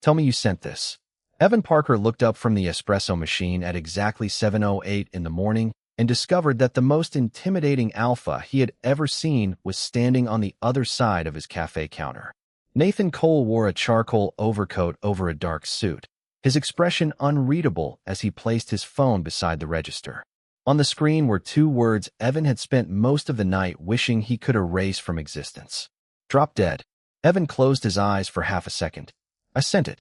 Tell me you sent this. Evan Parker looked up from the espresso machine at exactly 7:08 in the morning and discovered that the most intimidating alpha he had ever seen was standing on the other side of his cafe counter. Nathan Cole wore a charcoal overcoat over a dark suit, his expression unreadable as he placed his phone beside the register. On the screen were two words Evan had spent most of the night wishing he could erase from existence. Drop dead. Evan closed his eyes for half a second. I sent it.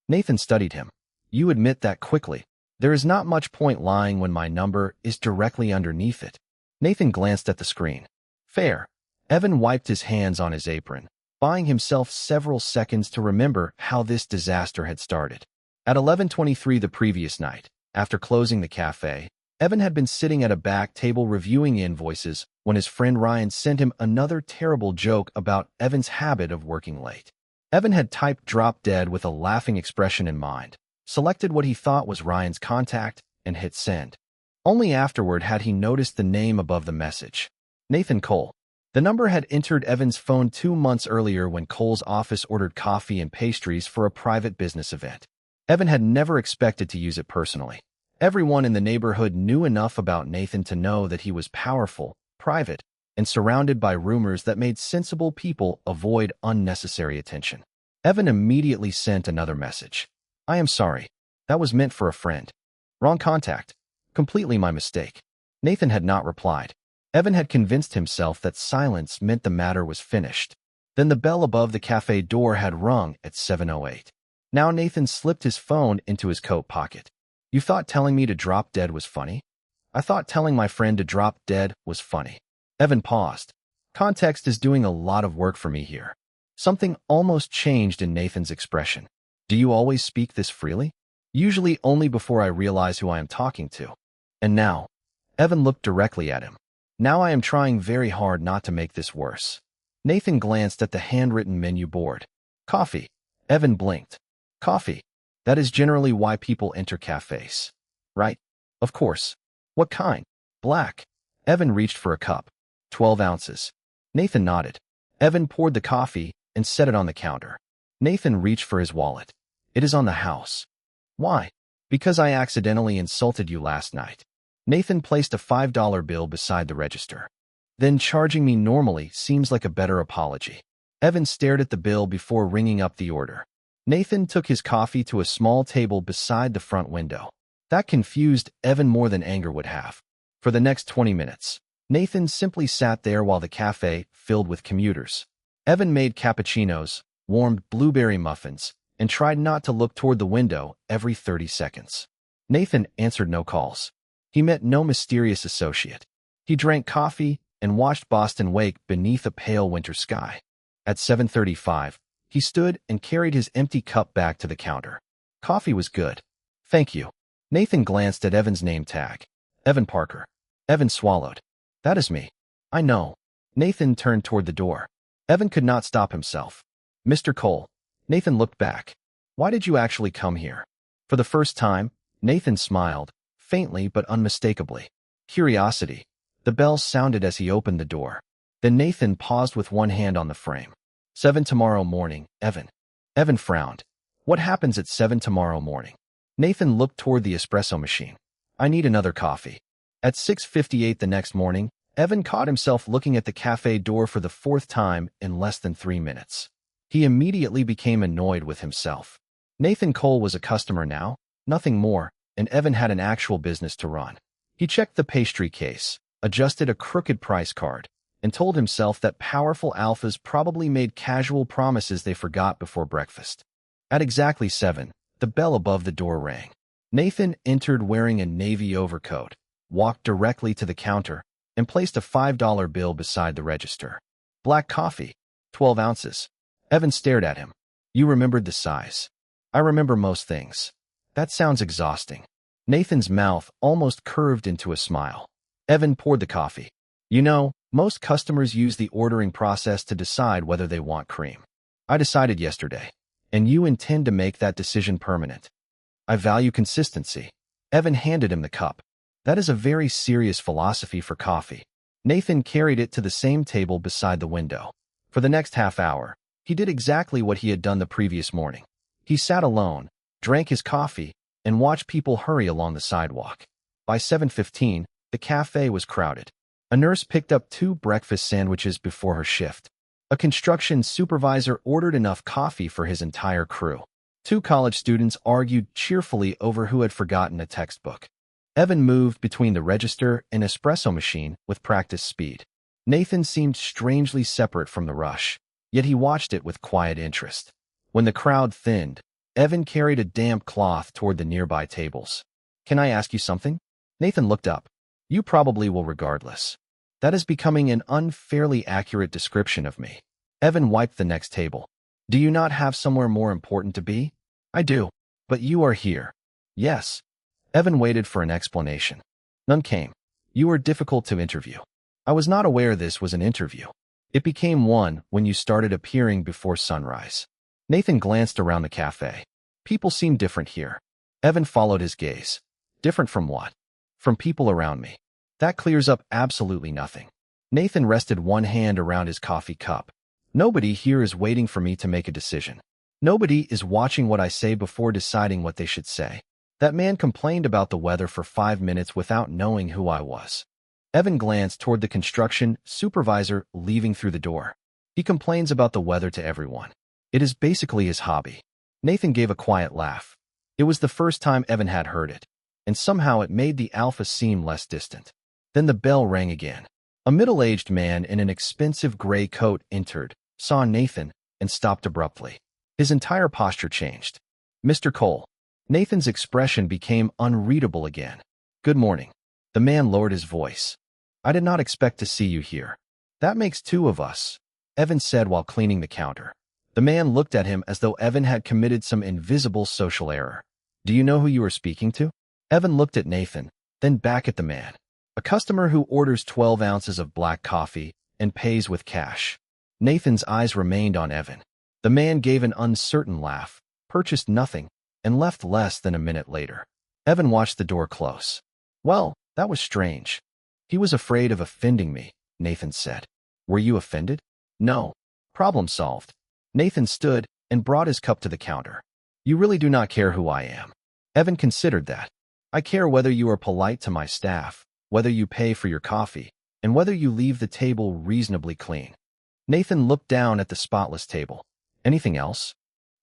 Nathan studied him. You admit that quickly. There is not much point lying when my number is directly underneath it. Nathan glanced at the screen. Fair. Evan wiped his hands on his apron, buying himself several seconds to remember how this disaster had started. At 11:23 the previous night, after closing the cafe, Evan had been sitting at a back table reviewing invoices when his friend Ryan sent him another terrible joke about Evan's habit of working late. Evan had typed drop dead with a laughing expression in mind, selected what he thought was Ryan's contact, and hit send. Only afterward had he noticed the name above the message. Nathan Cole. The number had entered Evan's phone 2 months earlier when Cole's office ordered coffee and pastries for a private business event. Evan had never expected to use it personally. Everyone in the neighborhood knew enough about Nathan to know that he was powerful, private, and surrounded by rumors that made sensible people avoid unnecessary attention. Evan immediately sent another message. I am sorry. That was meant for a friend. Wrong contact. Completely my mistake. Nathan had not replied. Evan had convinced himself that silence meant the matter was finished. Then the bell above the cafe door had rung at 7:08. Now Nathan slipped his phone into his coat pocket. You thought telling me to drop dead was funny? I thought telling my friend to drop dead was funny. Evan paused. Context is doing a lot of work for me here. Something almost changed in Nathan's expression. Do you always speak this freely? Usually only before I realize who I am talking to. And now? Evan looked directly at him. Now I am trying very hard not to make this worse. Nathan glanced at the handwritten menu board. Coffee. Evan blinked. Coffee. That is generally why people enter cafes. Right? Of course. What kind? Black. Evan reached for a cup. 12 ounces. Nathan nodded. Evan poured the coffee and set it on the counter. Nathan reached for his wallet. It is on the house. Why? Because I accidentally insulted you last night. Nathan placed a $5 bill beside the register. Then charging me normally seems like a better apology. Evan stared at the bill before ringing up the order. Nathan took his coffee to a small table beside the front window. That confused Evan more than anger would have. For the next 20 minutes, Nathan simply sat there while the cafe filled with commuters. Evan made cappuccinos, warmed blueberry muffins, and tried not to look toward the window every 30 seconds. Nathan answered no calls. He met no mysterious associate. He drank coffee and watched Boston wake beneath a pale winter sky. At 7:35, he stood and carried his empty cup back to the counter. Coffee was good. Thank you. Nathan glanced at Evan's name tag. Evan Parker. Evan swallowed. That is me. I know. Nathan turned toward the door. Evan could not stop himself. Mr. Cole. Nathan looked back. Why did you actually come here? For the first time, Nathan smiled, faintly but unmistakably. Curiosity. The bell sounded as he opened the door. Then Nathan paused with one hand on the frame. 7 tomorrow morning, Evan. Evan frowned. What happens at 7 tomorrow morning? Nathan looked toward the espresso machine. I need another coffee. At 6:58 the next morning, Evan caught himself looking at the cafe door for the 4th time in less than 3 minutes. He immediately became annoyed with himself. Nathan Cole was a customer now, nothing more, and Evan had an actual business to run. He checked the pastry case, adjusted a crooked price card, and told himself that powerful alphas probably made casual promises they forgot before breakfast. At exactly 7, the bell above the door rang. Nathan entered wearing a navy overcoat, walked directly to the counter, and placed a $5 bill beside the register. Black coffee, 12 ounces. Evan stared at him. You remembered the size. I remember most things. That sounds exhausting. Nathan's mouth almost curved into a smile. Evan poured the coffee. You know, most customers use the ordering process to decide whether they want cream. I decided yesterday, and you intend to make that decision permanent. I value consistency. Evan handed him the cup. That is a very serious philosophy for coffee. Nathan carried it to the same table beside the window. For the next half hour, he did exactly what he had done the previous morning. He sat alone, drank his coffee, and watched people hurry along the sidewalk. By 7:15, the cafe was crowded. A nurse picked up 2 breakfast sandwiches before her shift. A construction supervisor ordered enough coffee for his entire crew. 2 college students argued cheerfully over who had forgotten a textbook. Evan moved between the register and espresso machine with practiced speed. Nathan seemed strangely separate from the rush, yet he watched it with quiet interest. When the crowd thinned, Evan carried a damp cloth toward the nearby tables. "Can I ask you something?" Nathan looked up. "You probably will regardless." "That is becoming an unfairly accurate description of me." Evan wiped the next table. "Do you not have somewhere more important to be?" "I do. But you are here." "Yes." Evan waited for an explanation. None came. "You were difficult to interview." "I was not aware this was an interview." "It became one when you started appearing before sunrise." Nathan glanced around the cafe. "People seem different here." Evan followed his gaze. "Different from what?" "From people around me." "That clears up absolutely nothing." Nathan rested one hand around his coffee cup. "Nobody here is waiting for me to make a decision. Nobody is watching what I say before deciding what they should say. That man complained about the weather for 5 minutes without knowing who I was." Evan glanced toward the construction supervisor leaving through the door. "He complains about the weather to everyone. It is basically his hobby." Nathan gave a quiet laugh. It was the first time Evan had heard it, and somehow it made the alpha seem less distant. Then the bell rang again. A middle-aged man in an expensive gray coat entered, saw Nathan, and stopped abruptly. His entire posture changed. "Mr. Cole." Nathan's expression became unreadable again. "Good morning." The man lowered his voice. "I did not expect to see you here." "That makes 2 of us," Evan said while cleaning the counter. The man looked at him as though Evan had committed some invisible social error. "Do you know who you are speaking to?" Evan looked at Nathan, then back at the man. "A customer who orders 12 ounces of black coffee and pays with cash." Nathan's eyes remained on Evan. The man gave an uncertain laugh, purchased nothing, and left less than a minute later. Evan watched the door close. "Well, that was strange." "He was afraid of offending me," Nathan said. "Were you offended?" "No." "Problem solved." Nathan stood and brought his cup to the counter. "You really do not care who I am." Evan considered that. "I care whether you are polite to my staff, whether you pay for your coffee, and whether you leave the table reasonably clean." Nathan looked down at the spotless table. "Anything else?"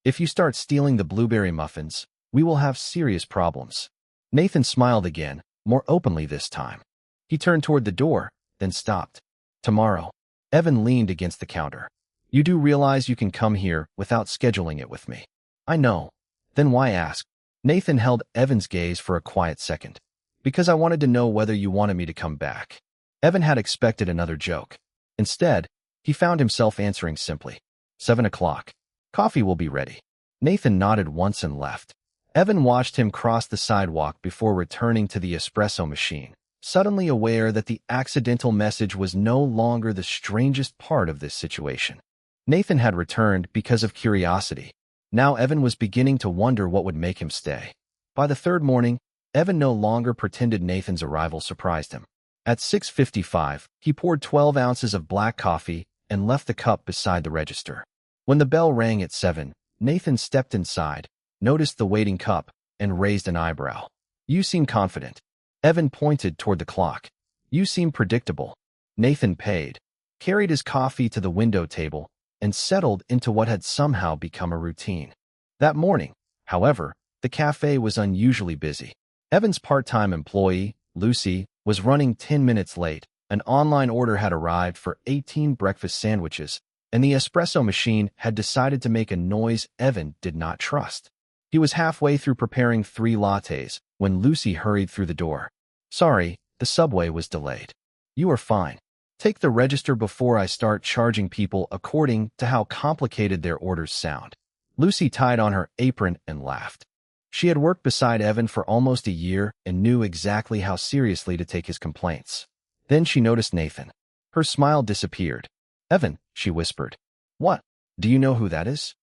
"If you start stealing the blueberry muffins, we will have serious problems." Nathan smiled again, more openly this time. He turned toward the door, then stopped. "Tomorrow." Evan leaned against the counter. "You do realize you can come here without scheduling it with me?" "I know." "Then why ask?" Nathan held Evan's gaze for a quiet second. "Because I wanted to know whether you wanted me to come back." Evan had expected another joke. Instead, he found himself answering simply. 7 o'clock. Coffee will be ready." Nathan nodded once and left. Evan watched him cross the sidewalk before returning to the espresso machine, suddenly aware that the accidental message was no longer the strangest part of this situation. Nathan had returned because of curiosity. Now Evan was beginning to wonder what would make him stay. By the 3rd morning, Evan no longer pretended Nathan's arrival surprised him. At 6:55, he poured 12 ounces of black coffee and left the cup beside the register. When the bell rang at 7, Nathan stepped inside, noticed the waiting cup, and raised an eyebrow. "You seem confident." Evan pointed toward the clock. "You seem predictable." Nathan paid, carried his coffee to the window table, and settled into what had somehow become a routine. That morning, however, the cafe was unusually busy. Evan's part-time employee, Lucy, was running 10 minutes late. An online order had arrived for 18 breakfast sandwiches, and the espresso machine had decided to make a noise Evan did not trust. He was halfway through preparing 3 lattes when Lucy hurried through the door. "Sorry, the subway was delayed." "You are fine. Take the register before I start charging people according to how complicated their orders sound." Lucy tied on her apron and laughed. She had worked beside Evan for almost a year and knew exactly how seriously to take his complaints. Then she noticed Nathan. Her smile disappeared. "Evan," she whispered. "What? Do you know who that is?"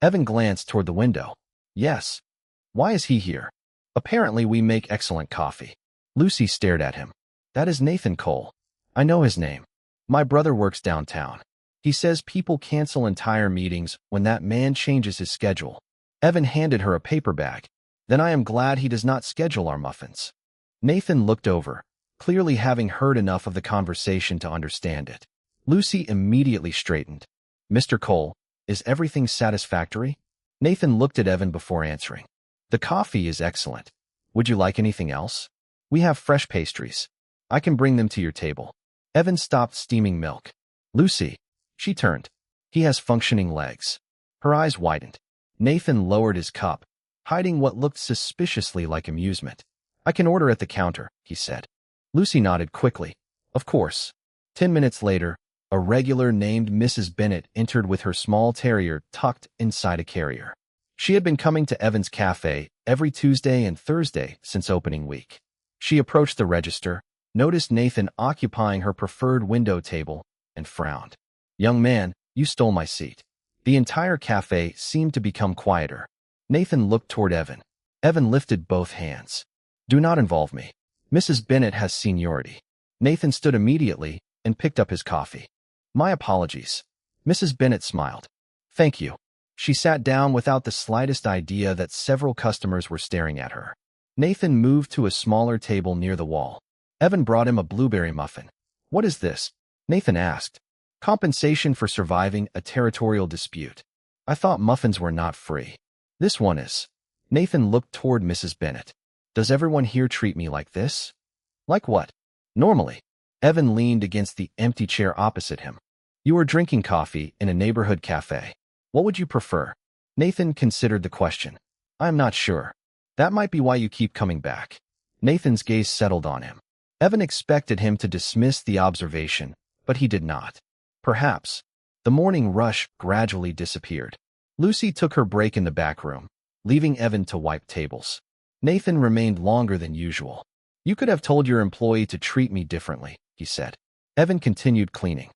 Evan glanced toward the window. "Yes." "Why is he here?" "Apparently we make excellent coffee." Lucy stared at him. "That is Nathan Cole. I know his name. My brother works downtown. He says people cancel entire meetings when that man changes his schedule." Evan handed her a paper bag. Then I am glad he does not schedule our muffins. Nathan looked over, clearly having heard enough of the conversation to understand it. Lucy immediately straightened. Mr. Cole, is everything satisfactory? Nathan looked at Evan before answering. The coffee is excellent. Would you like anything else? We have fresh pastries. I can bring them to your table. Evan stopped steaming milk. Lucy. She turned. He has functioning legs. Her eyes widened. Nathan lowered his cup, hiding what looked suspiciously like amusement. I can order at the counter, he said. Lucy nodded quickly. Of course. 10 minutes later, a regular named Mrs. Bennett entered with her small terrier tucked inside a carrier. She had been coming to Evan's Café every Tuesday and Thursday since opening week. She approached the register, noticed Nathan occupying her preferred window table, and frowned. Young man, you stole my seat. The entire cafe seemed to become quieter. Nathan looked toward Evan. Evan lifted both hands. Do not involve me. Mrs. Bennett has seniority. Nathan stood immediately and picked up his coffee. My apologies. Mrs. Bennett smiled. Thank you. She sat down without the slightest idea that several customers were staring at her. Nathan moved to a smaller table near the wall. Evan brought him a blueberry muffin. What is this? Nathan asked. Compensation for surviving a territorial dispute. I thought muffins were not free. This one is. Nathan looked toward Mrs. Bennett. Does everyone here treat me like this? Like what? Normally. Evan leaned against the empty chair opposite him. You are drinking coffee in a neighborhood cafe. What would you prefer? Nathan considered the question. I'm not sure. That might be why you keep coming back. Nathan's gaze settled on him. Evan expected him to dismiss the observation, but he did not. Perhaps. The morning rush gradually disappeared. Lucy took her break in the back room, leaving Evan to wipe tables. Nathan remained longer than usual. You could have told your employee to treat me differently, he said. Evan continued cleaning.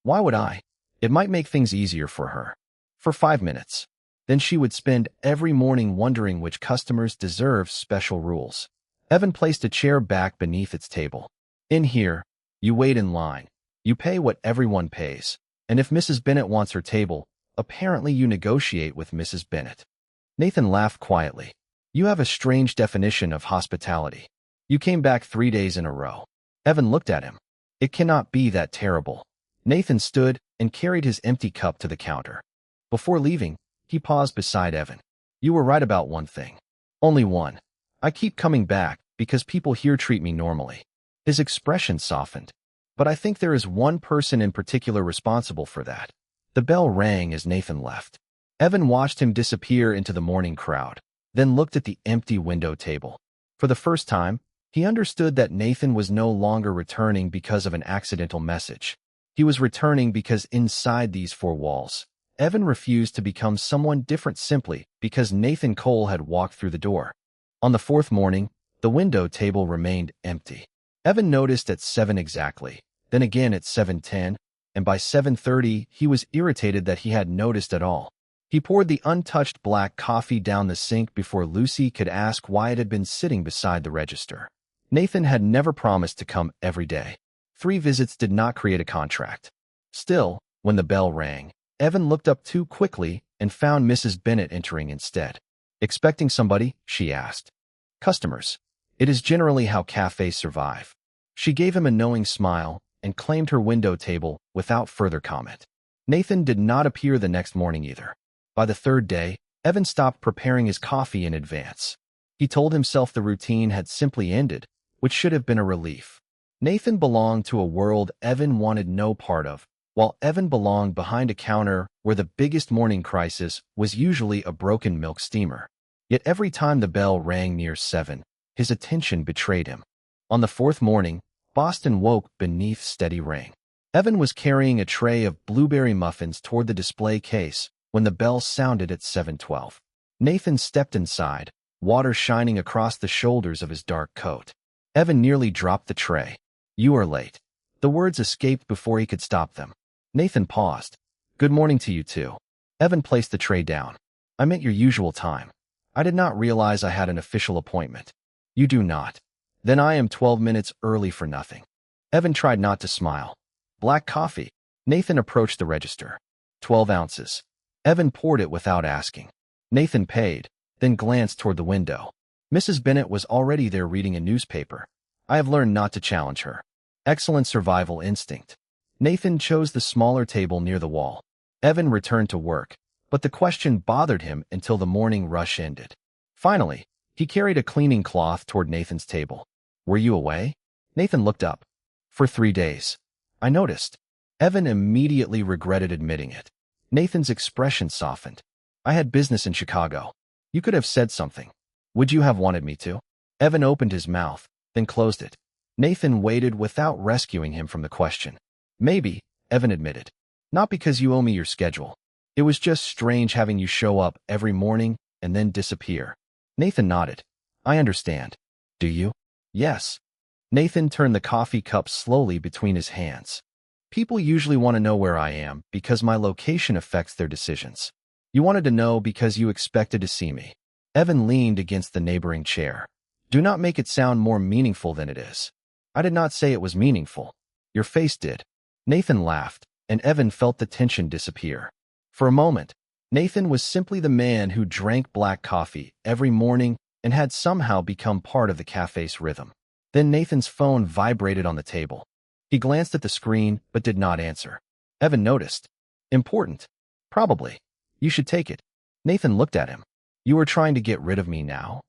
Why would I? It might make things easier for her. For 5 minutes. Then she would spend every morning wondering which customers deserve special rules. Evan placed a chair back beneath its table. In here, you wait in line. You pay what everyone pays. And if Mrs. Bennett wants her table, apparently you negotiate with Mrs. Bennett. Nathan laughed quietly. You have a strange definition of hospitality. You came back 3 days in a row. Evan looked at him. It cannot be that terrible. Nathan stood and carried his empty cup to the counter. Before leaving, he paused beside Evan. You were right about one thing. Only one. I keep coming back because people here treat me normally. His expression softened. But I think there is one person in particular responsible for that. The bell rang as Nathan left. Evan watched him disappear into the morning crowd, then looked at the empty window table. For the first time, he understood that Nathan was no longer returning because of an accidental message. He was returning because inside these 4 walls, Evan refused to become someone different simply because Nathan Cole had walked through the door. On the 4th morning, the window table remained empty. Evan noticed at 7 exactly, then again at 7:10, and by 7:30 he was irritated that he had noticed at all. He poured the untouched black coffee down the sink before Lucy could ask why it had been sitting beside the register. Nathan had never promised to come every day. 3 visits did not create a contract. Still, when the bell rang, Evan looked up too quickly and found Mrs. Bennett entering instead. Expecting somebody? She asked. Customers. It is generally how cafes survive. She gave him a knowing smile and claimed her window table without further comment. Nathan did not appear the next morning either. By the 3rd day, Evan stopped preparing his coffee in advance. He told himself the routine had simply ended, which should have been a relief. Nathan belonged to a world Evan wanted no part of, while Evan belonged behind a counter where the biggest morning crisis was usually a broken milk steamer. Yet every time the bell rang near 7, his attention betrayed him. On the 4th morning, Boston woke beneath steady rain. Evan was carrying a tray of blueberry muffins toward the display case when the bell sounded at 7:12. Nathan stepped inside, water shining across the shoulders of his dark coat. Evan nearly dropped the tray. You are late. The words escaped before he could stop them. Nathan paused. Good morning to you too. Evan placed the tray down. I meant your usual time. I did not realize I had an official appointment. You do not. Then I am 12 minutes early for nothing. Evan tried not to smile. Black coffee. Nathan approached the register. 12 ounces. Evan poured it without asking. Nathan paid, then glanced toward the window. Mrs. Bennett was already there reading a newspaper. I have learned not to challenge her. Excellent survival instinct. Nathan chose the smaller table near the wall. Evan returned to work, but the question bothered him until the morning rush ended. Finally, he carried a cleaning cloth toward Nathan's table. Were you away? Nathan looked up. For 3 days. I noticed. Evan immediately regretted admitting it. Nathan's expression softened. I had business in Chicago. You could have said something. Would you have wanted me to? Evan opened his mouth, then closed it. Nathan waited without rescuing him from the question. Maybe, Evan admitted. Not because you owe me your schedule. It was just strange having you show up every morning and then disappear. Nathan nodded. I understand. Do you? Yes. Nathan turned the coffee cup slowly between his hands. People usually want to know where I am because my location affects their decisions. You wanted to know because you expected to see me. Evan leaned against the neighboring chair. Do not make it sound more meaningful than it is. I did not say it was meaningful. Your face did. Nathan laughed, and Evan felt the tension disappear. For a moment, Nathan was simply the man who drank black coffee every morning and had somehow become part of the cafe's rhythm. Then Nathan's phone vibrated on the table. He glanced at the screen but did not answer. Evan noticed. Important. Probably. You should take it. Nathan looked at him. You are trying to get rid of me now?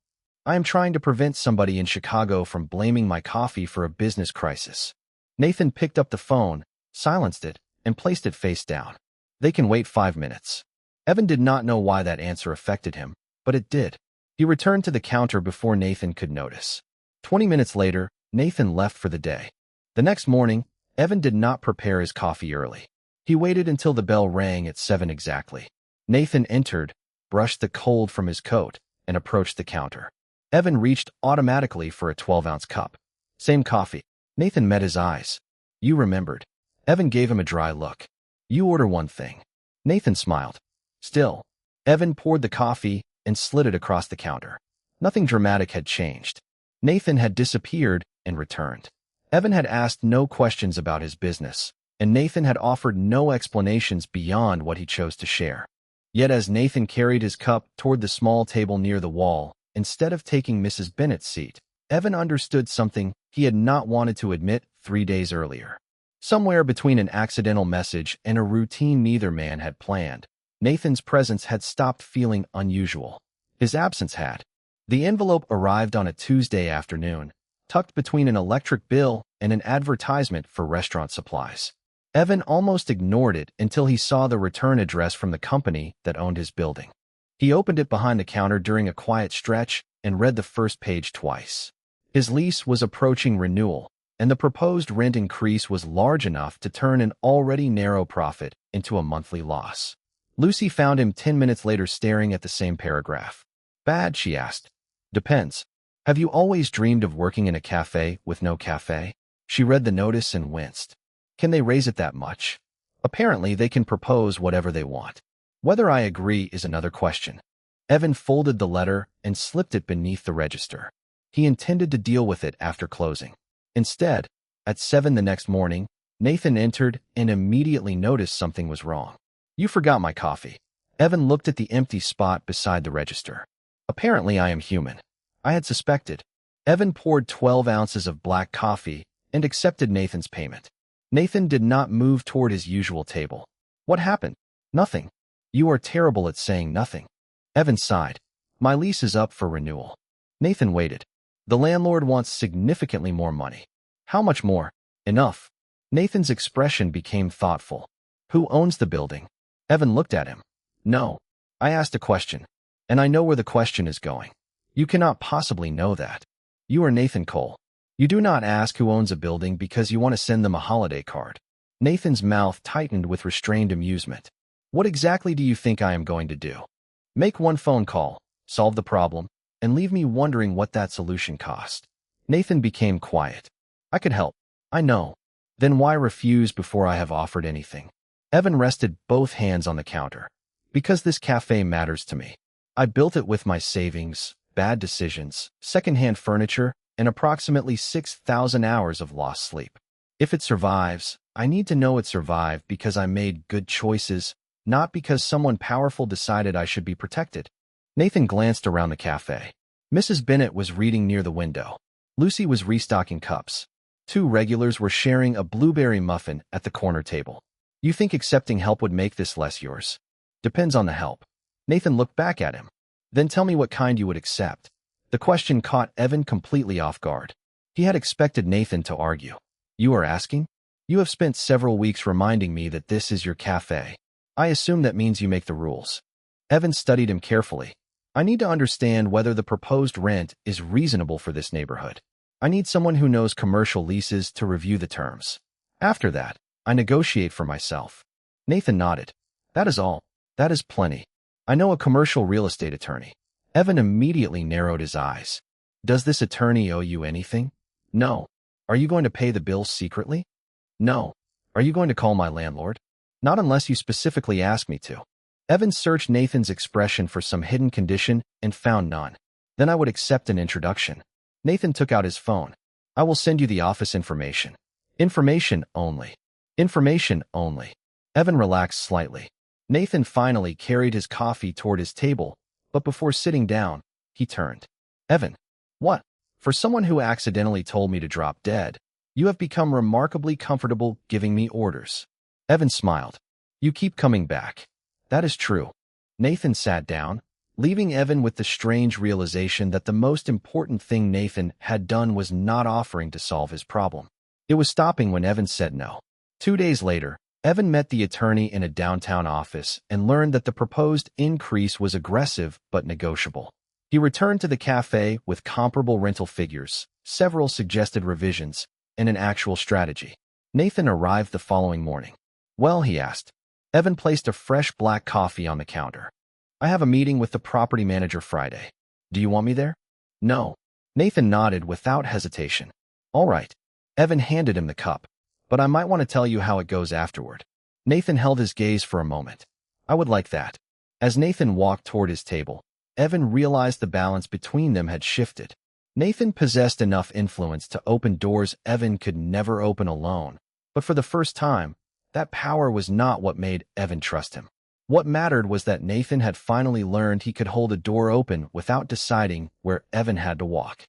I am trying to prevent somebody in Chicago from blaming my coffee for a business crisis. Nathan picked up the phone, silenced it, and placed it face down. They can wait 5 minutes. Evan did not know why that answer affected him, but it did. He returned to the counter before Nathan could notice. 20 minutes later, Nathan left for the day. The next morning, Evan did not prepare his coffee early. He waited until the bell rang at 7 exactly. Nathan entered, brushed the cold from his coat, and approached the counter. Evan reached automatically for a 12-ounce cup. Same coffee. Nathan met his eyes. You remembered. Evan gave him a dry look. You order one thing. Nathan smiled. Still, Evan poured the coffee and slid it across the counter. Nothing dramatic had changed. Nathan had disappeared and returned. Evan had asked no questions about his business, and Nathan had offered no explanations beyond what he chose to share. Yet as Nathan carried his cup toward the small table near the wall, instead of taking Mrs. Bennett's seat, Evan understood something he had not wanted to admit 3 days earlier. Somewhere between an accidental message and a routine neither man had planned, Nathan's presence had stopped feeling unusual. His absence had. The envelope arrived on a Tuesday afternoon, tucked between an electric bill and an advertisement for restaurant supplies. Evan almost ignored it until he saw the return address from the company that owned his building. He opened it behind the counter during a quiet stretch and read the first page twice. His lease was approaching renewal, and the proposed rent increase was large enough to turn an already narrow profit into a monthly loss. Lucy found him 10 minutes later staring at the same paragraph. Bad, she asked. Depends. Have you always dreamed of working in a cafe with no cafe? She read the notice and winced. Can they raise it that much? Apparently, they can propose whatever they want. Whether I agree is another question. Evan folded the letter and slipped it beneath the register. He intended to deal with it after closing. Instead, at 7 the next morning, Nathan entered and immediately noticed something was wrong. You forgot my coffee. Evan looked at the empty spot beside the register. Apparently, I am human. I had suspected. Evan poured 12 ounces of black coffee and accepted Nathan's payment. Nathan did not move toward his usual table. What happened? Nothing. You are terrible at saying nothing. Evan sighed. My lease is up for renewal. Nathan waited. The landlord wants significantly more money. How much more? Enough. Nathan's expression became thoughtful. Who owns the building? Evan looked at him. No. I asked a question, and I know where the question is going. You cannot possibly know that. You are Nathan Cole. You do not ask who owns a building because you want to send them a holiday card. Nathan's mouth tightened with restrained amusement. What exactly do you think I am going to do? Make one phone call, solve the problem, and leave me wondering what that solution cost. Nathan became quiet. I could help. I know. Then why refuse before I have offered anything? Evan rested both hands on the counter. Because this cafe matters to me. I built it with my savings, bad decisions, secondhand furniture, and approximately 6,000 hours of lost sleep. If it survives, I need to know it survived because I made good choices, not because someone powerful decided I should be protected. Nathan glanced around the cafe. Mrs. Bennett was reading near the window. Lucy was restocking cups. Two regulars were sharing a blueberry muffin at the corner table. You think accepting help would make this less yours? Depends on the help. Nathan looked back at him. Then tell me what kind you would accept. The question caught Evan completely off guard. He had expected Nathan to argue. You are asking? You have spent several weeks reminding me that this is your cafe. I assume that means you make the rules. Evan studied him carefully. I need to understand whether the proposed rent is reasonable for this neighborhood. I need someone who knows commercial leases to review the terms. After that, I negotiate for myself. Nathan nodded. That is all. That is plenty. I know a commercial real estate attorney. Evan immediately narrowed his eyes. Does this attorney owe you anything? No. Are you going to pay the bills secretly? No. Are you going to call my landlord? Not unless you specifically ask me to. Evan searched Nathan's expression for some hidden condition and found none. Then I would accept an introduction. Nathan took out his phone. I will send you the office information. Information only. Information only. Evan relaxed slightly. Nathan finally carried his coffee toward his table, but before sitting down, he turned. Evan. What? For someone who accidentally told me to drop dead, you have become remarkably comfortable giving me orders. Evan smiled. You keep coming back. That is true. Nathan sat down, leaving Evan with the strange realization that the most important thing Nathan had done was not offering to solve his problem. It was stopping when Evan said no. 2 days later, Evan met the attorney in a downtown office and learned that the proposed increase was aggressive but negotiable. He returned to the cafe with comparable rental figures, several suggested revisions, and an actual strategy. Nathan arrived the following morning. Well, he asked. Evan placed a fresh black coffee on the counter. I have a meeting with the property manager Friday. Do you want me there? No. Nathan nodded without hesitation. All right. Evan handed him the cup. But I might want to tell you how it goes afterward. Nathan held his gaze for a moment. I would like that. As Nathan walked toward his table, Evan realized the balance between them had shifted. Nathan possessed enough influence to open doors Evan could never open alone. But for the first time, that power was not what made Evan trust him. What mattered was that Nathan had finally learned he could hold a door open without deciding where Evan had to walk.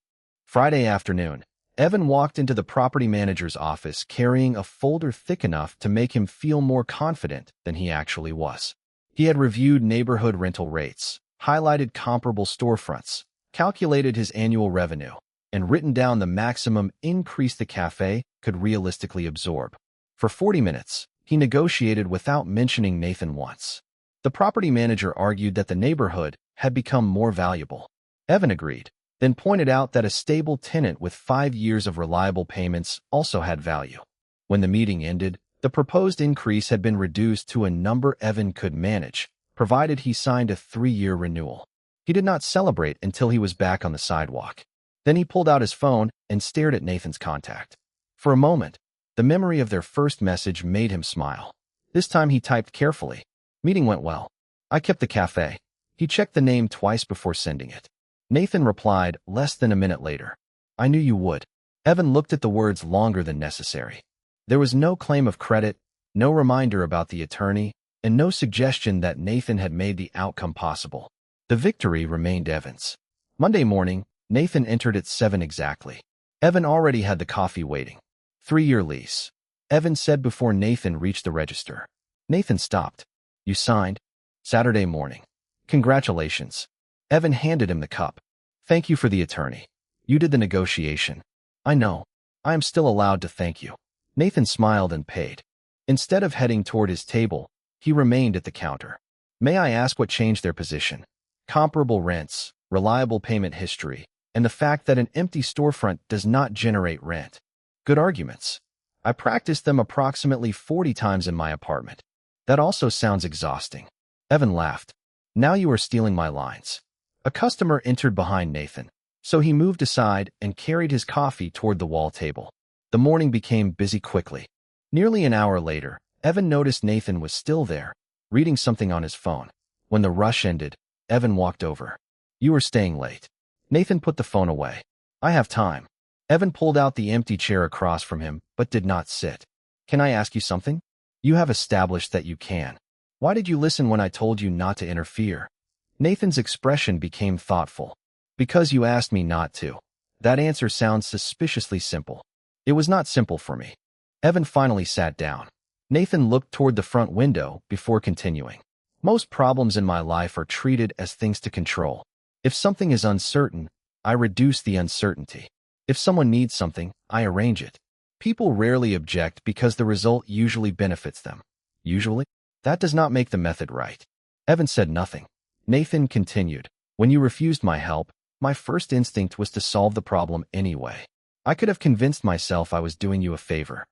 Friday afternoon, Evan walked into the property manager's office carrying a folder thick enough to make him feel more confident than he actually was. He had reviewed neighborhood rental rates, highlighted comparable storefronts, calculated his annual revenue, and written down the maximum increase the cafe could realistically absorb. For 40 minutes, he negotiated without mentioning Nathan once. The property manager argued that the neighborhood had become more valuable. Evan agreed, then pointed out that a stable tenant with 5 years of reliable payments also had value. When the meeting ended, the proposed increase had been reduced to a number Evan could manage, provided he signed a 3-year renewal. He did not celebrate until he was back on the sidewalk. Then he pulled out his phone and stared at Nathan's contact. For a moment, the memory of their first message made him smile. This time he typed carefully. Meeting went well. I kept the cafe. He checked the name twice before sending it. Nathan replied less than a minute later. I knew you would. Evan looked at the words longer than necessary. There was no claim of credit, no reminder about the attorney, and no suggestion that Nathan had made the outcome possible. The victory remained Evan's. Monday morning, Nathan entered at 7 exactly. Evan already had the coffee waiting. 3-year lease. Evan said before Nathan reached the register. Nathan stopped. You signed? Saturday morning. Congratulations. Evan handed him the cup. Thank you for the attorney. You did the negotiation. I know. I am still allowed to thank you. Nathan smiled and paid. Instead of heading toward his table, he remained at the counter. May I ask what changed their position? Comparable rents, reliable payment history, and the fact that an empty storefront does not generate rent. Good arguments. I practiced them approximately 40 times in my apartment. That also sounds exhausting. Evan laughed. Now you are stealing my lines. A customer entered behind Nathan, so he moved aside and carried his coffee toward the wall table. The morning became busy quickly. Nearly an hour later, Evan noticed Nathan was still there, reading something on his phone. When the rush ended, Evan walked over. You are staying late. Nathan put the phone away. I have time. Evan pulled out the empty chair across from him, but did not sit. Can I ask you something? You have established that you can. Why did you listen when I told you not to interfere? Nathan's expression became thoughtful. Because you asked me not to. That answer sounds suspiciously simple. It was not simple for me. Evan finally sat down. Nathan looked toward the front window before continuing. Most problems in my life are treated as things to control. If something is uncertain, I reduce the uncertainty. If someone needs something, I arrange it. People rarely object because the result usually benefits them. Usually? That does not make the method right. Evan said nothing. Nathan continued. When you refused my help, my first instinct was to solve the problem anyway. I could have convinced myself I was doing you a favor.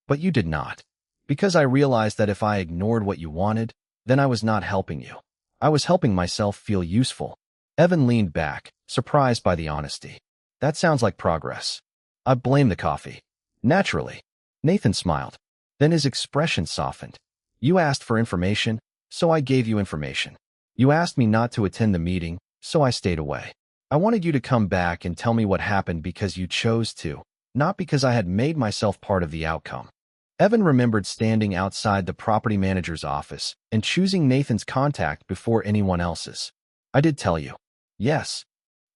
But you did not. Because I realized that if I ignored what you wanted, then I was not helping you. I was helping myself feel useful. Evan leaned back, surprised by the honesty. That sounds like progress. I blame the coffee. Naturally. Nathan smiled. Then his expression softened. You asked for information, so I gave you information. You asked me not to attend the meeting, so I stayed away. I wanted you to come back and tell me what happened because you chose to, not because I had made myself part of the outcome. Evan remembered standing outside the property manager's office and choosing Nathan's contact before anyone else's. I did tell you. Yes.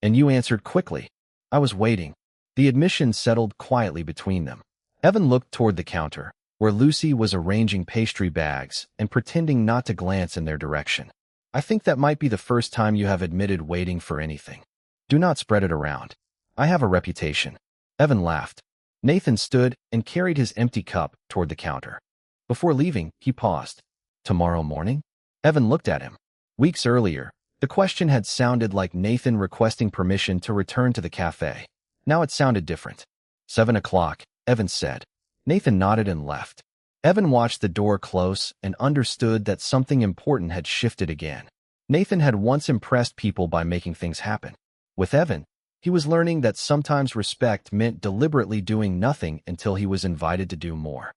And you answered quickly. I was waiting. The admission settled quietly between them. Evan looked toward the counter, where Lucy was arranging pastry bags and pretending not to glance in their direction. I think that might be the first time you have admitted waiting for anything. Do not spread it around. I have a reputation. Evan laughed. Nathan stood and carried his empty cup toward the counter. Before leaving, he paused. Tomorrow morning? Evan looked at him. Weeks earlier, the question had sounded like Nathan requesting permission to return to the cafe. Now it sounded different. 7 o'clock, Evan said. Nathan nodded and left. Evan watched the door close and understood that something important had shifted again. Nathan had once impressed people by making things happen. With Evan, he was learning that sometimes respect meant deliberately doing nothing until he was invited to do more.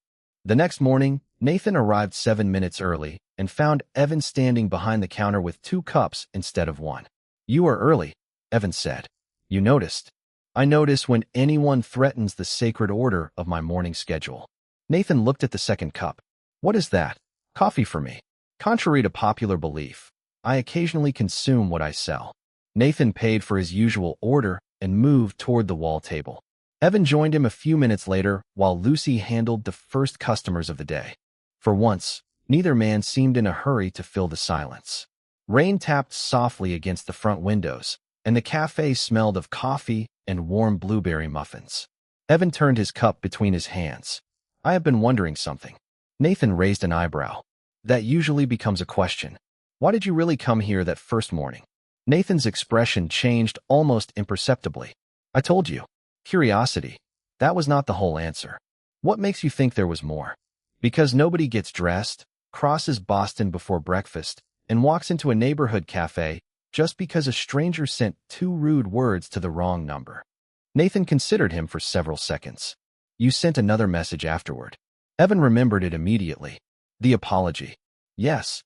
The next morning, Nathan arrived 7 minutes early and found Evan standing behind the counter with 2 cups instead of 1. You are early, Evan said. You noticed. I notice when anyone threatens the sacred order of my morning schedule. Nathan looked at the second cup. What is that? Coffee for me. Contrary to popular belief, I occasionally consume what I sell. Nathan paid for his usual order and moved toward the wall table. Evan joined him a few minutes later while Lucy handled the first customers of the day. For once, neither man seemed in a hurry to fill the silence. Rain tapped softly against the front windows, and the cafe smelled of coffee and warm blueberry muffins. Evan turned his cup between his hands. I have been wondering something. Nathan raised an eyebrow. That usually becomes a question. Why did you really come here that first morning? Nathan's expression changed almost imperceptibly. I told you. Curiosity. That was not the whole answer. What makes you think there was more? Because nobody gets dressed, crosses Boston before breakfast, and walks into a neighborhood cafe just because a stranger sent 2 rude words to the wrong number. Nathan considered him for several seconds. You sent another message afterward. Evan remembered it immediately. The apology. Yes.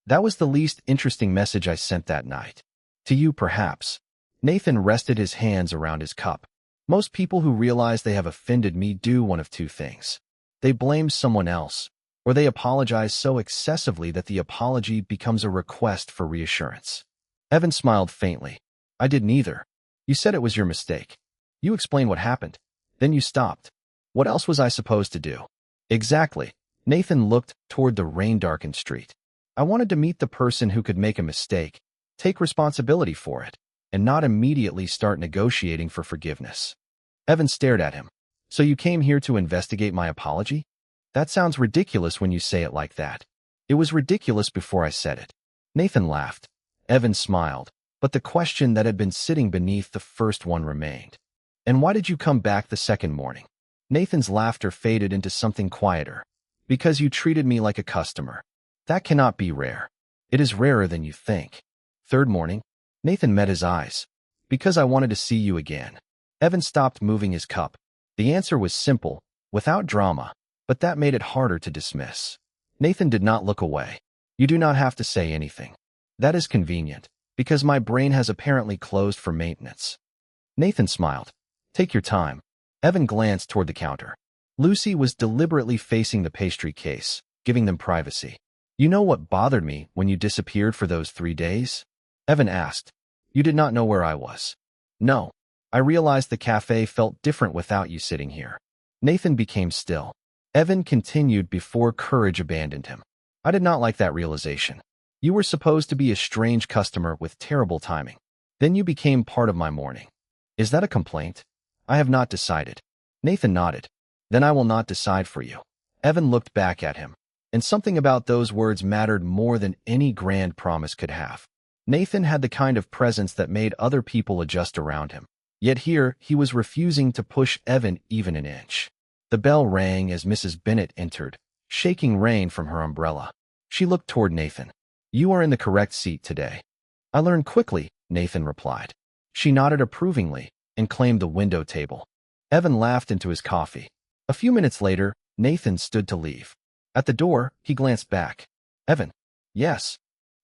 That was the least interesting message I sent that night. To you, perhaps. Nathan rested his hands around his cup. Most people who realize they have offended me do one of 2 things. They blame someone else, or they apologize so excessively that the apology becomes a request for reassurance. Evan smiled faintly. I did neither. You said it was your mistake. You explained what happened. Then you stopped. What else was I supposed to do? Exactly. Nathan looked toward the rain-darkened street. I wanted to meet the person who could make a mistake, take responsibility for it, and not immediately start negotiating for forgiveness. Evan stared at him. So you came here to investigate my apology? That sounds ridiculous when you say it like that. It was ridiculous before I said it. Nathan laughed. Evan smiled, but the question that had been sitting beneath the first one remained. And why did you come back the second morning? Nathan's laughter faded into something quieter. Because you treated me like a customer. That cannot be rare. It is rarer than you think. Third morning, Nathan met his eyes. Because I wanted to see you again. Evan stopped moving his cup. The answer was simple, without drama, but that made it harder to dismiss. Nathan did not look away. You do not have to say anything. That is convenient, because my brain has apparently closed for maintenance. Nathan smiled. Take your time. Evan glanced toward the counter. Lucy was deliberately facing the pastry case, giving them privacy. You know what bothered me when you disappeared for those 3 days? Evan asked. You did not know where I was. No. I realized the cafe felt different without you sitting here. Nathan became still. Evan continued before courage abandoned him. I did not like that realization. You were supposed to be a strange customer with terrible timing. Then you became part of my morning. Is that a complaint? I have not decided. Nathan nodded. Then I will not decide for you. Evan looked back at him, and something about those words mattered more than any grand promise could have. Nathan had the kind of presence that made other people adjust around him. Yet here, he was refusing to push Evan even an inch. The bell rang as Mrs. Bennet entered, shaking rain from her umbrella. She looked toward Nathan. You are in the correct seat today. I learned quickly, Nathan replied. She nodded approvingly and claimed the window table. Evan laughed into his coffee. A few minutes later, Nathan stood to leave. At the door, he glanced back. Evan. Yes.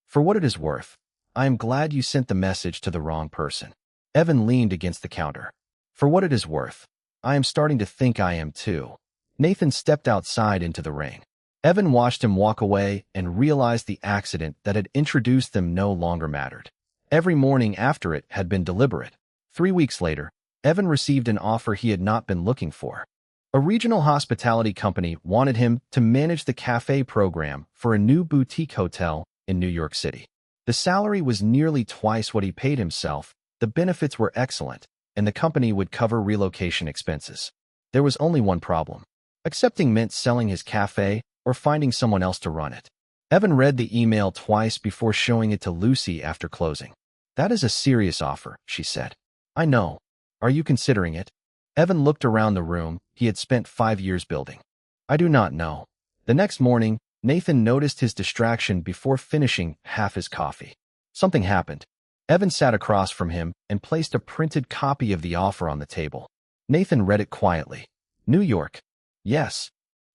For what it is worth, I am glad you sent the message to the wrong person. Evan leaned against the counter. For what it is worth, I am starting to think I am too. Nathan stepped outside into the rain. Evan watched him walk away and realized the accident that had introduced them no longer mattered. Every morning after it had been deliberate. 3 weeks later, Evan received an offer he had not been looking for. A regional hospitality company wanted him to manage the cafe program for a new boutique hotel in New York City. The salary was nearly twice what he paid himself, the benefits were excellent, and the company would cover relocation expenses. There was only one problem. Accepting meant selling his cafe or finding someone else to run it. Evan read the email twice before showing it to Lucy after closing. That is a serious offer, she said. I know. Are you considering it? Evan looked around the room he had spent 5 years building. I do not know. The next morning, Nathan noticed his distraction before finishing half his coffee. Something happened. Evan sat across from him and placed a printed copy of the offer on the table. Nathan read it quietly. New York. Yes.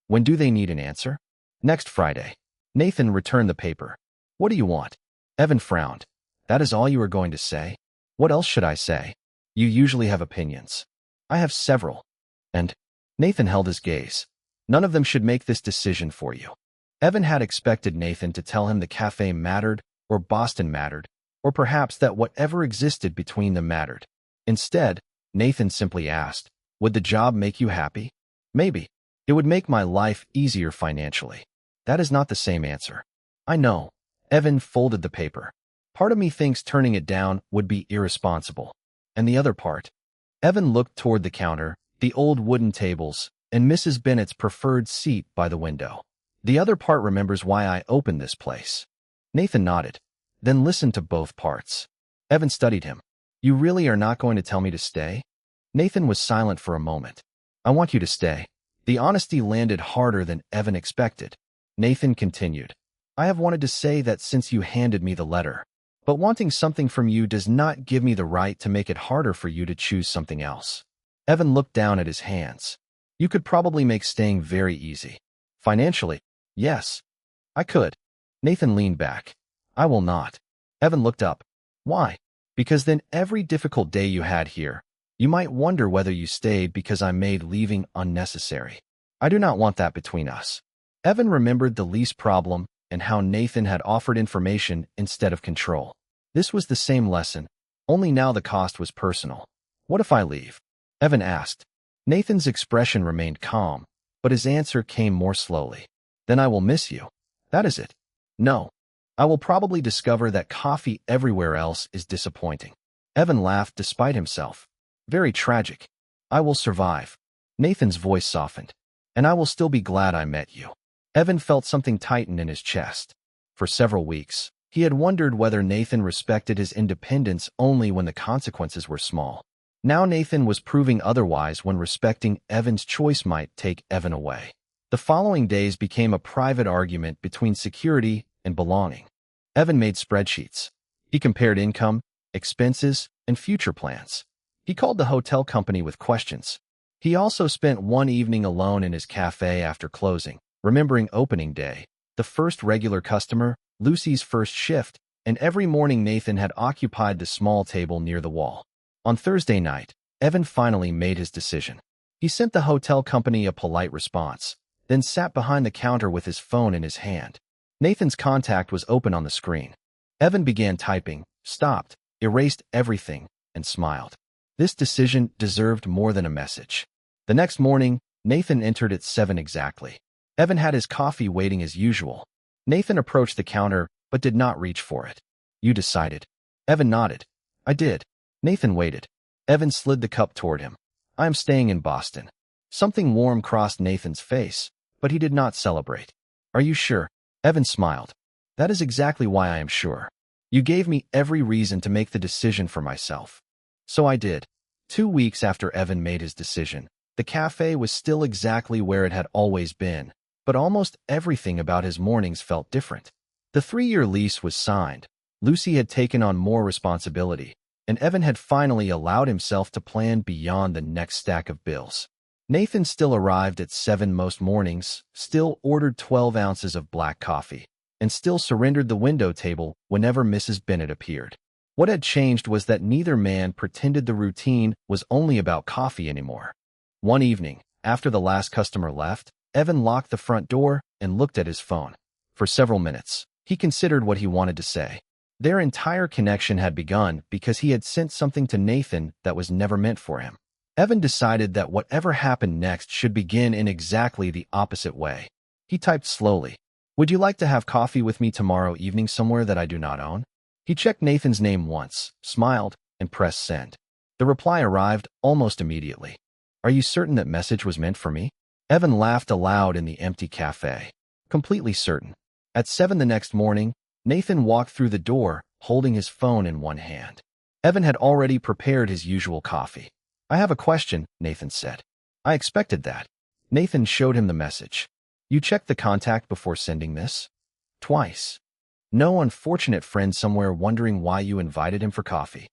When do they need an answer? Next Friday. Nathan returned the paper. What do you want? Evan frowned. That is all you are going to say? What else should I say? You usually have opinions. I have several. And Nathan held his gaze. None of them should make this decision for you. Evan had expected Nathan to tell him the cafe mattered, or Boston mattered, or perhaps that whatever existed between them mattered. Instead, Nathan simply asked, would the job make you happy? Maybe. It would make my life easier financially. That is not the same answer. I know. Evan folded the paper. Part of me thinks turning it down would be irresponsible. And the other part? Evan looked toward the counter, the old wooden tables, and Mrs. Bennet's preferred seat by the window. The other part remembers why I opened this place. Nathan nodded. Then listened to both parts. Evan studied him. You really are not going to tell me to stay? Nathan was silent for a moment. I want you to stay. The honesty landed harder than Evan expected. Nathan continued. I have wanted to say that since you handed me the letter. But wanting something from you does not give me the right to make it harder for you to choose something else. Evan looked down at his hands. You could probably make staying very easy. Financially, yes. I could. Nathan leaned back. I will not. Evan looked up. Why? Because then every difficult day you had here, you might wonder whether you stayed because I made leaving unnecessary. I do not want that between us. Evan remembered the lease problem and how Nathan had offered information instead of control. This was the same lesson, only now the cost was personal. What if I leave? Evan asked. Nathan's expression remained calm, but his answer came more slowly. Then I will miss you. That is it. No. I will probably discover that coffee everywhere else is disappointing. Evan laughed despite himself. Very tragic. I will survive. Nathan's voice softened. And I will still be glad I met you. Evan felt something tighten in his chest. For several weeks, he had wondered whether Nathan respected his independence only when the consequences were small. Now Nathan was proving otherwise when respecting Evan's choice might take Evan away. The following days became a private argument between security and belonging. Evan made spreadsheets. He compared income, expenses, and future plans. He called the hotel company with questions. He also spent one evening alone in his cafe after closing, remembering opening day, the first regular customer, Lucy's first shift, and every morning Nathan had occupied the small table near the wall. On Thursday night, Evan finally made his decision. He sent the hotel company a polite response, then sat behind the counter with his phone in his hand. Nathan's contact was open on the screen. Evan began typing, stopped, erased everything, and smiled. This decision deserved more than a message. The next morning, Nathan entered at 7 exactly. Evan had his coffee waiting as usual. Nathan approached the counter but did not reach for it. "You decided." Evan nodded. "I did." Nathan waited. Evan slid the cup toward him. "I am staying in Boston." Something warm crossed Nathan's face, but he did not celebrate. "Are you sure?" Evan smiled. "That is exactly why I am sure. You gave me every reason to make the decision for myself. So I did." 2 weeks after Evan made his decision, the cafe was still exactly where it had always been, but almost everything about his mornings felt different. The 3-year lease was signed. Lucy had taken on more responsibility, and Evan had finally allowed himself to plan beyond the next stack of bills. Nathan still arrived at 7 most mornings, still ordered 12 ounces of black coffee, and still surrendered the window table whenever Mrs. Bennet appeared. What had changed was that neither man pretended the routine was only about coffee anymore. One evening, after the last customer left, Evan locked the front door and looked at his phone. For several minutes, he considered what he wanted to say. Their entire connection had begun because he had sent something to Nathan that was never meant for him. Evan decided that whatever happened next should begin in exactly the opposite way. He typed slowly, "Would you like to have coffee with me tomorrow evening somewhere that I do not own?" He checked Nathan's name once, smiled, and pressed send. The reply arrived almost immediately. "Are you certain that message was meant for me?" Evan laughed aloud in the empty cafe. "Completely certain." At 7 the next morning, Nathan walked through the door, holding his phone in one hand. Evan had already prepared his usual coffee. "I have a question," Nathan said. "I expected that." Nathan showed him the message. "You checked the contact before sending this?" "Twice." "No unfortunate friend somewhere wondering why you invited him for coffee?"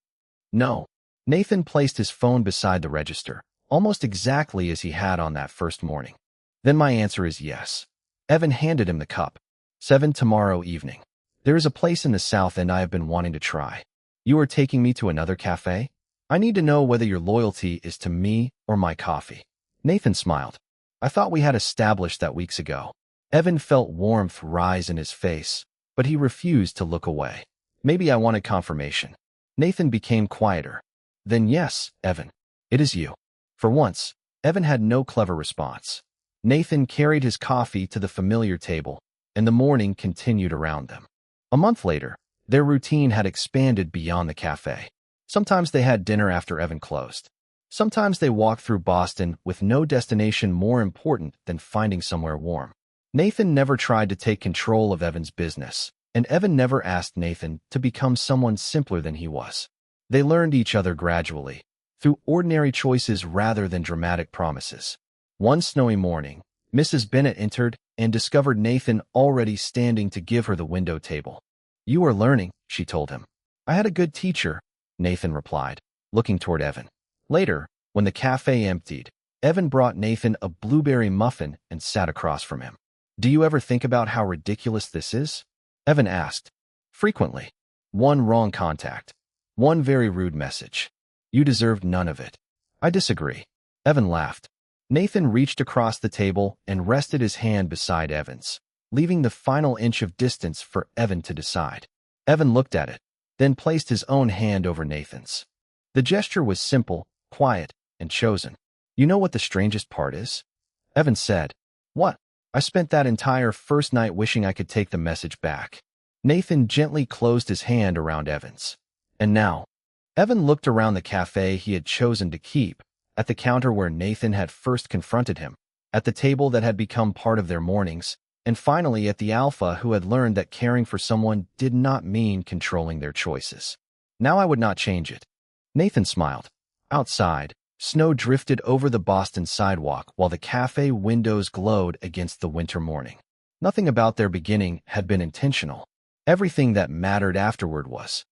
"No." Nathan placed his phone beside the register, almost exactly as he had on that first morning. "Then my answer is yes." Evan handed him the cup. 7 tomorrow evening. There is a place in the South End I have been wanting to try. You are taking me to another cafe? I need to know whether your loyalty is to me or my coffee." Nathan smiled. "I thought we had established that weeks ago." Evan felt warmth rise in his face, but he refused to look away. "Maybe I wanted confirmation." Nathan became quieter. "Then yes, Evan. It is you." For once, Evan had no clever response. Nathan carried his coffee to the familiar table, and the morning continued around them. A month later, their routine had expanded beyond the cafe. Sometimes they had dinner after Evan closed. Sometimes they walked through Boston with no destination more important than finding somewhere warm. Nathan never tried to take control of Evan's business, and Evan never asked Nathan to become someone simpler than he was. They learned each other gradually, through ordinary choices rather than dramatic promises. One snowy morning, Mrs. Bennet entered and discovered Nathan already standing to give her the window table. "You are learning," she told him. "I had a good teacher," Nathan replied, looking toward Evan. Later, when the cafe emptied, Evan brought Nathan a blueberry muffin and sat across from him. "Do you ever think about how ridiculous this is?" Evan asked. "Frequently. One wrong contact. One very rude message. You deserved none of it." "I disagree." Evan laughed. Nathan reached across the table and rested his hand beside Evan's, leaving the final inch of distance for Evan to decide. Evan looked at it, then placed his own hand over Nathan's. The gesture was simple, quiet, and chosen. "You know what the strangest part is?" Evan said. "What?" "I spent that entire first night wishing I could take the message back." Nathan gently closed his hand around Evan's. "And now?" Evan looked around the cafe he had chosen to keep, at the counter where Nathan had first confronted him, at the table that had become part of their mornings, and finally at the alpha who had learned that caring for someone did not mean controlling their choices. "Now I would not change it." Nathan smiled. Outside, snow drifted over the Boston sidewalk while the cafe windows glowed against the winter morning. Nothing about their beginning had been intentional. Everything that mattered afterward was.